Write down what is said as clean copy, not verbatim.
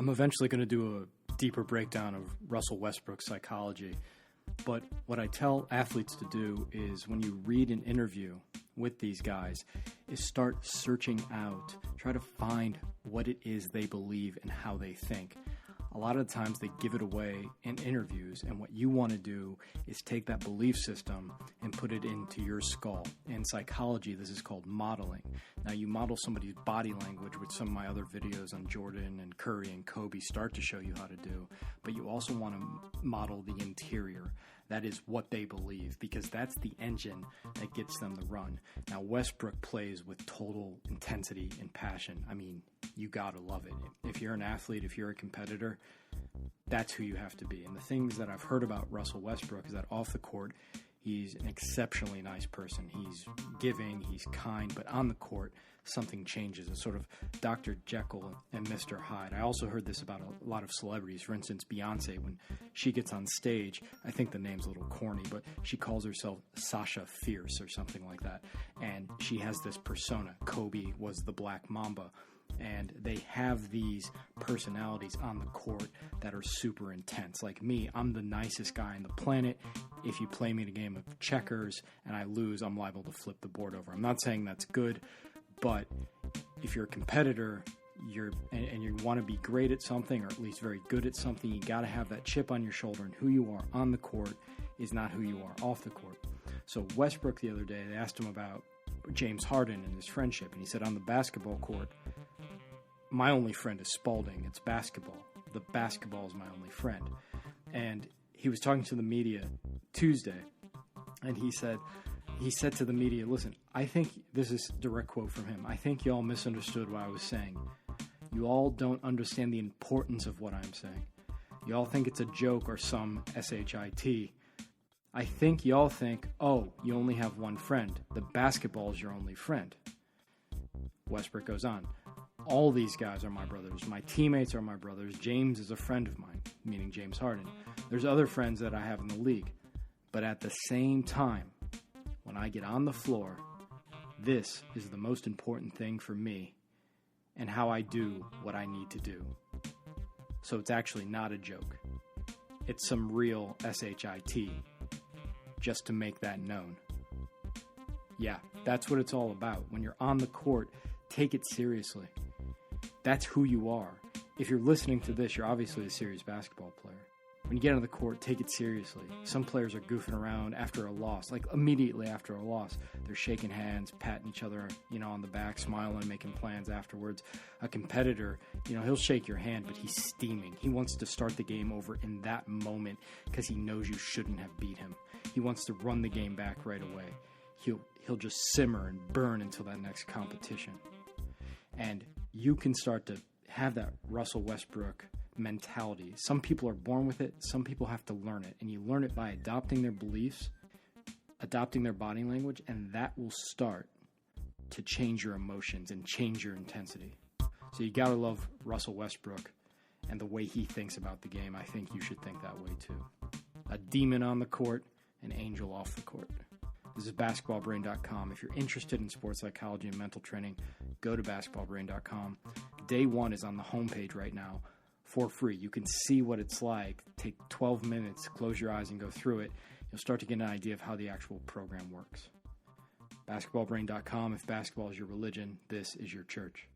I'm eventually going to do a deeper breakdown of Russell Westbrook's psychology. But what I tell athletes to do is when you read an interview with these guys is start searching out, try to find what it is they believe and how they think. A lot of the times they give it away in interviews, and what you want to do is take that belief system and put it into your skull. In psychology, this is called modeling. Now, you model somebody's body language, which some of my other videos on Jordan and Curry and Kobe start to show you how to do, but you also want to model the interior. That is what they believe, because that's the engine that gets them to run. Now, Westbrook plays with total intensity and passion. I mean, you gotta love it. If you're an athlete, if you're a competitor, that's who you have to be. And the things that I've heard about Russell Westbrook is that off the court, he's an exceptionally nice person. He's giving, he's kind, but on the court, something changes. It's sort of Dr. Jekyll and Mr. Hyde. I also heard this about a lot of celebrities. For instance, Beyonce, when she gets on stage, I think the name's a little corny, but she calls herself Sasha Fierce or something like that. And she has this persona. Kobe was the Black Mamba. And they have these personalities on the court that are super intense. Like me, I'm the nicest guy on the planet. If you play me in a game of checkers and I lose, I'm liable to flip the board over. I'm not saying that's good, but if you're a competitor, and you want to be great at something, or at least very good at something, you got to have that chip on your shoulder, and who you are on the court is not who you are off the court. So Westbrook the other day, they asked him about James Harden and his friendship, and he said, on the basketball court, my only friend is Spalding. It's basketball. The basketball is my only friend. And he was talking to the media Tuesday, and he said to the media, listen, I think, this is a direct quote from him, I think y'all misunderstood what I was saying. You all don't understand the importance of what I'm saying. You all think it's a joke or some shit. I think y'all think, oh, you only have one friend. The basketball is your only friend. Westbrook goes on. All these guys are my brothers. My teammates are my brothers. James is a friend of mine, meaning James Harden. There's other friends that I have in the league. But at the same time, when I get on the floor, this is the most important thing for me and how I do what I need to do. So it's actually not a joke. It's some real shit, just to make that known. Yeah, that's what it's all about. When you're on the court, take it seriously. That's who you are. If you're listening to this, you're obviously a serious basketball player. When you get on the court, take it seriously. Some players are goofing around after a loss, like immediately after a loss. They're shaking hands, patting each other, on the back, smiling, making plans afterwards. A competitor, he'll shake your hand, but he's steaming. He wants to start the game over in that moment because he knows you shouldn't have beat him. He wants to run the game back right away. He'll just simmer and burn until that next competition. And you can start to have that Russell Westbrook mentality. Some people are born with it. Some people have to learn it. And you learn it by adopting their beliefs, adopting their body language, and that will start to change your emotions and change your intensity. So you got to love Russell Westbrook and the way he thinks about the game. I think you should think that way too. A demon on the court, an angel off the court. This is BasketballBrain.com. If you're interested in sports psychology and mental training, go to BasketballBrain.com. Day one is on the homepage right now for free. You can see what it's like. Take 12 minutes, close your eyes, and go through it. You'll start to get an idea of how the actual program works. BasketballBrain.com. If basketball is your religion, this is your church.